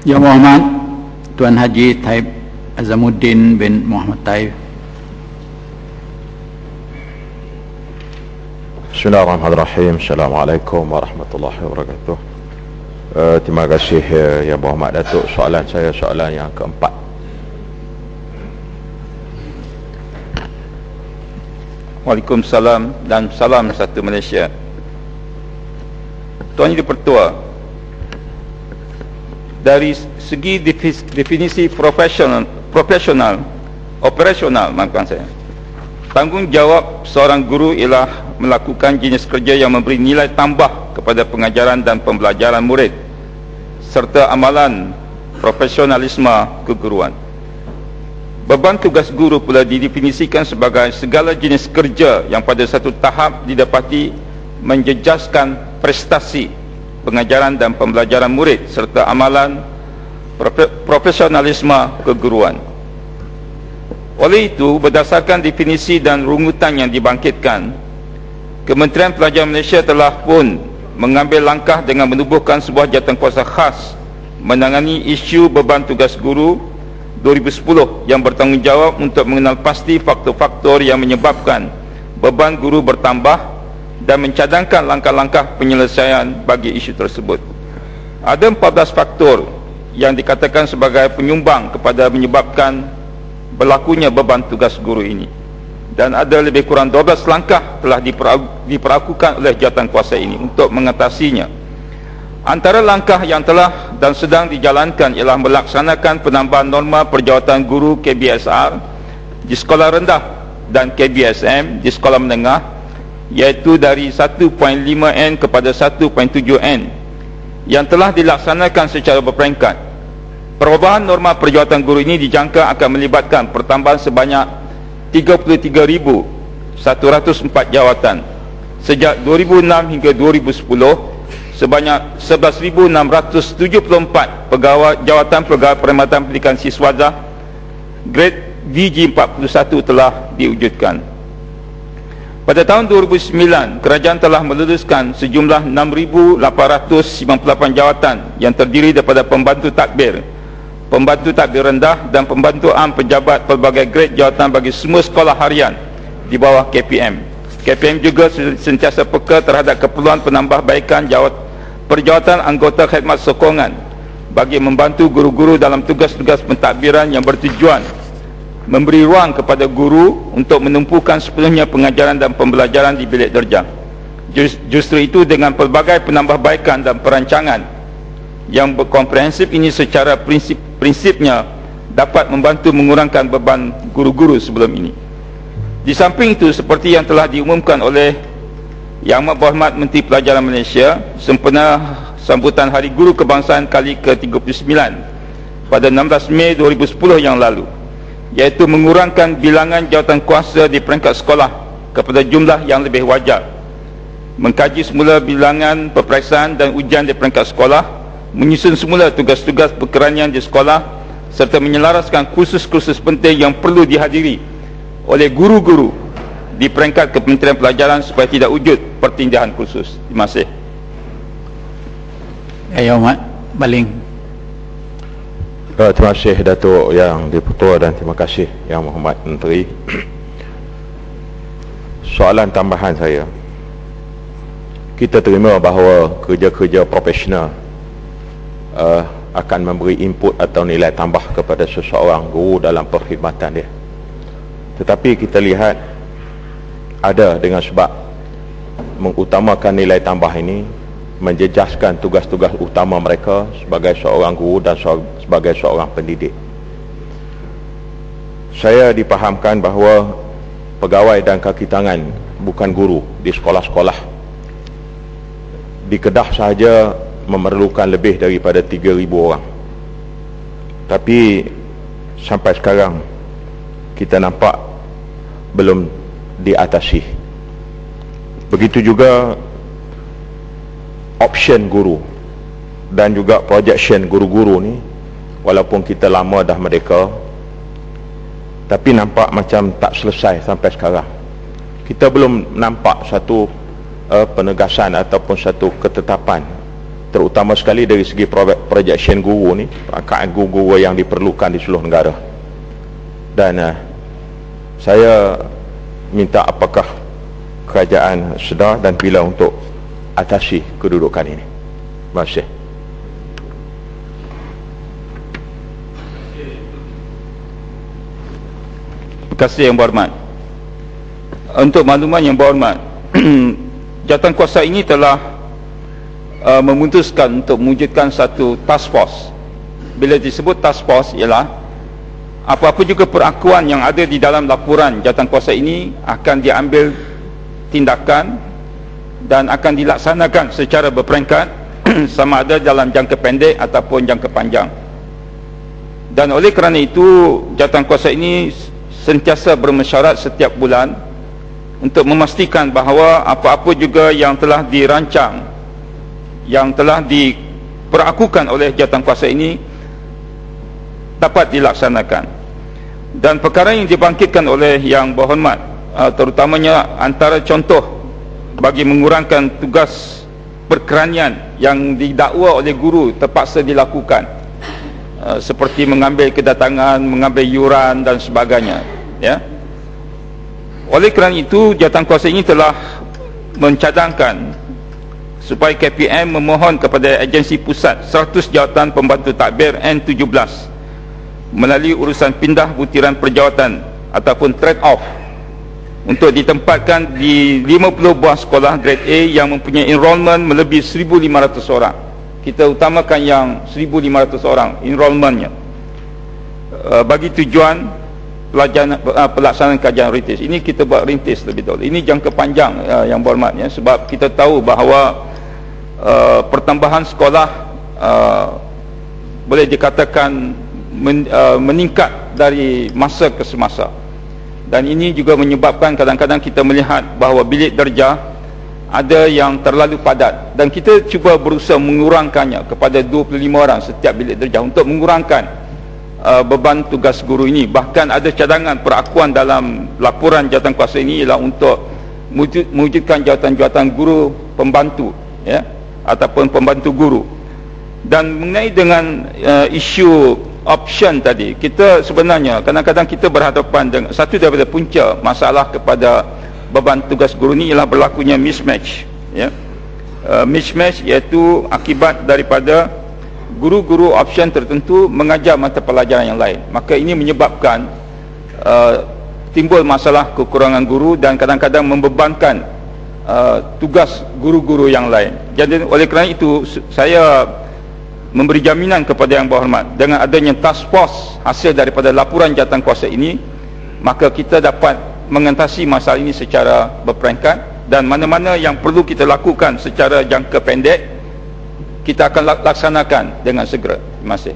Yang Muhammad Tuan Haji Taib Azamuddin bin Muhammad Taib. Bismillahirrahmanirrahim. Assalamualaikum warahmatullahi wabarakatuh. Terima kasih Yang Muhammad Datuk. Soalan saya soalan yang keempat. Waalaikumsalam dan salam satu Malaysia. Tuan Yang Dipertua, dari segi definisi operasional, maafkan saya, tanggungjawab seorang guru ialah melakukan jenis kerja yang memberi nilai tambah kepada pengajaran dan pembelajaran murid serta amalan profesionalisme keguruan. Beban tugas guru pula didefinisikan sebagai segala jenis kerja yang pada satu tahap didapati menjejaskan prestasi pengajaran dan pembelajaran murid serta amalan profesionalisme keguruan. Oleh itu, berdasarkan definisi dan rungutan yang dibangkitkan, Kementerian Pelajaran Malaysia telah pun mengambil langkah dengan menubuhkan sebuah jawatankuasa khas menangani isu beban tugas guru 2010 yang bertanggungjawab untuk mengenal pasti faktor-faktor yang menyebabkan beban guru bertambah dan mencadangkan langkah-langkah penyelesaian bagi isu tersebut. Ada 14 faktor yang dikatakan sebagai penyumbang kepada menyebabkan berlakunya beban tugas guru ini, dan ada lebih kurang 12 langkah telah diperlakukan oleh jawatankuasa ini untuk mengatasinya. Antara langkah yang telah dan sedang dijalankan ialah melaksanakan penambahan norma perjawatan guru KBSR di sekolah rendah dan KBSM di sekolah menengah, iaitu dari 1.5N kepada 1.7N yang telah dilaksanakan secara berperingkat. Perubahan norma perjawatan guru ini dijangka akan melibatkan pertambahan sebanyak 33,104 jawatan sejak 2006 hingga 2010, sebanyak 11,674 pegawai jawatan pegawai perkhidmatan pendidikan siswadah grade VG41 telah diwujudkan. Pada tahun 2009, kerajaan telah meluluskan sejumlah 6,898 jawatan yang terdiri daripada pembantu takbir rendah dan pembantu am pejabat pelbagai grade jawatan bagi semua sekolah harian di bawah KPM. KPM juga sentiasa peka terhadap keperluan penambahbaikan perjawatan anggota khidmat sokongan bagi membantu guru-guru dalam tugas-tugas pentadbiran yang bertujuan memberi ruang kepada guru untuk menumpukan sepenuhnya pengajaran dan pembelajaran di bilik darjah. Justru itu, dengan pelbagai penambahbaikan dan perancangan yang berkomprehensif ini secara prinsipnya dapat membantu mengurangkan beban guru-guru sebelum ini. Di samping itu, seperti yang telah diumumkan oleh Yang Amat Berhormat Menteri Pelajaran Malaysia sempena sambutan Hari Guru Kebangsaan kali ke-39 pada 16 Mei 2010 yang lalu, iaitu mengurangkan bilangan jawatankuasa di peringkat sekolah kepada jumlah yang lebih wajar, mengkaji semula bilangan peperiksaan dan ujian di peringkat sekolah, menyusun semula tugas-tugas pekeranian di sekolah, serta menyelaraskan kursus-kursus penting yang perlu dihadiri oleh guru-guru di peringkat Kementerian Pelajaran supaya tidak wujud pertindahan kursus. Terima kasih. Ya Muhammad Baling. Terima kasih Datuk Yang Dipertua dan terima kasih Yang Muhammad Menteri. Soalan tambahan saya, kita terima bahawa kerja-kerja profesional akan memberi input atau nilai tambah kepada seseorang guru dalam perkhidmatan dia. Tetapi kita lihat ada dengan sebab mengutamakan nilai tambah ini menjejaskan tugas-tugas utama mereka sebagai seorang guru dan sebagai seorang pendidik. Saya dipahamkan bahawa pegawai dan kaki tangan bukan guru di sekolah-sekolah di Kedah sahaja memerlukan lebih daripada 3,000 orang. Tapi sampai sekarang kita nampak belum diatasi. Begitu juga option guru dan juga projection guru-guru ni, walaupun kita lama dah merdeka, tapi nampak macam tak selesai sampai sekarang. Kita belum nampak satu penegasan ataupun satu ketetapan terutama sekali dari segi projection guru ni, rangkaian guru yang diperlukan di seluruh negara. Dan saya minta apakah kerajaan sedar dan bila untuk atasi kedudukan ini. Terima kasih. Terima kasih yang berhormat. Untuk makluman yang berhormat, jawatankuasa ini telah memutuskan untuk mewujudkan satu task force. Bila disebut task force ialah apa-apa juga perakuan yang ada di dalam laporan jawatankuasa ini akan diambil tindakan dan akan dilaksanakan secara berperingkat sama ada dalam jangka pendek ataupun jangka panjang. Dan oleh kerana itu jawatankuasa ini sentiasa bermesyuarat setiap bulan untuk memastikan bahawa apa-apa juga yang telah dirancang, yang telah diperakukan oleh jawatankuasa ini dapat dilaksanakan. Dan perkara yang dibangkitkan oleh yang berhormat, terutamanya antara contoh bagi mengurangkan tugas perkeranian yang didakwa oleh guru terpaksa dilakukan, seperti mengambil kedatangan, mengambil yuran dan sebagainya, ya. Oleh kerana itu jawatankuasa ini telah mencadangkan supaya KPM memohon kepada agensi pusat 100 jawatan pembantu takbir N17 melalui urusan pindah butiran perjawatan ataupun trade off untuk ditempatkan di 50 buah sekolah grade A yang mempunyai enrolment melebihi 1,500 orang. Kita utamakan yang 1,500 orang enrolmentnya, bagi tujuan pelaksanaan kajian rintis. Ini kita buat rintis lebih dahulu. Ini jangka panjang yang berhormatnya, sebab kita tahu bahawa pertambahan sekolah boleh dikatakan meningkat dari masa ke semasa. Dan ini juga menyebabkan kadang-kadang kita melihat bahawa bilik darjah ada yang terlalu padat, dan kita cuba berusaha mengurangkannya kepada 25 orang setiap bilik darjah untuk mengurangkan beban tugas guru ini. Bahkan ada cadangan perakuan dalam laporan jawatankuasa ini ialah untuk mewujudkan jawatan-jawatan guru pembantu, ya, ataupun pembantu guru. Dan mengenai dengan isu option tadi, kita sebenarnya kadang-kadang kita berhadapan dengan satu daripada punca masalah kepada beban tugas guru ini ialah berlakunya mismatch, ya. Mismatch iaitu akibat daripada guru-guru option tertentu mengajar mata pelajaran yang lain. Maka ini menyebabkan timbul masalah kekurangan guru dan kadang-kadang membebankan tugas guru-guru yang lain. Jadi oleh kerana itu saya memberi jaminan kepada yang berhormat, dengan adanya task force hasil daripada laporan jawatankuasa ini, maka kita dapat mengatasi masalah ini secara berperingkat, dan mana-mana yang perlu kita lakukan secara jangka pendek kita akan laksanakan dengan segera. Terima kasih.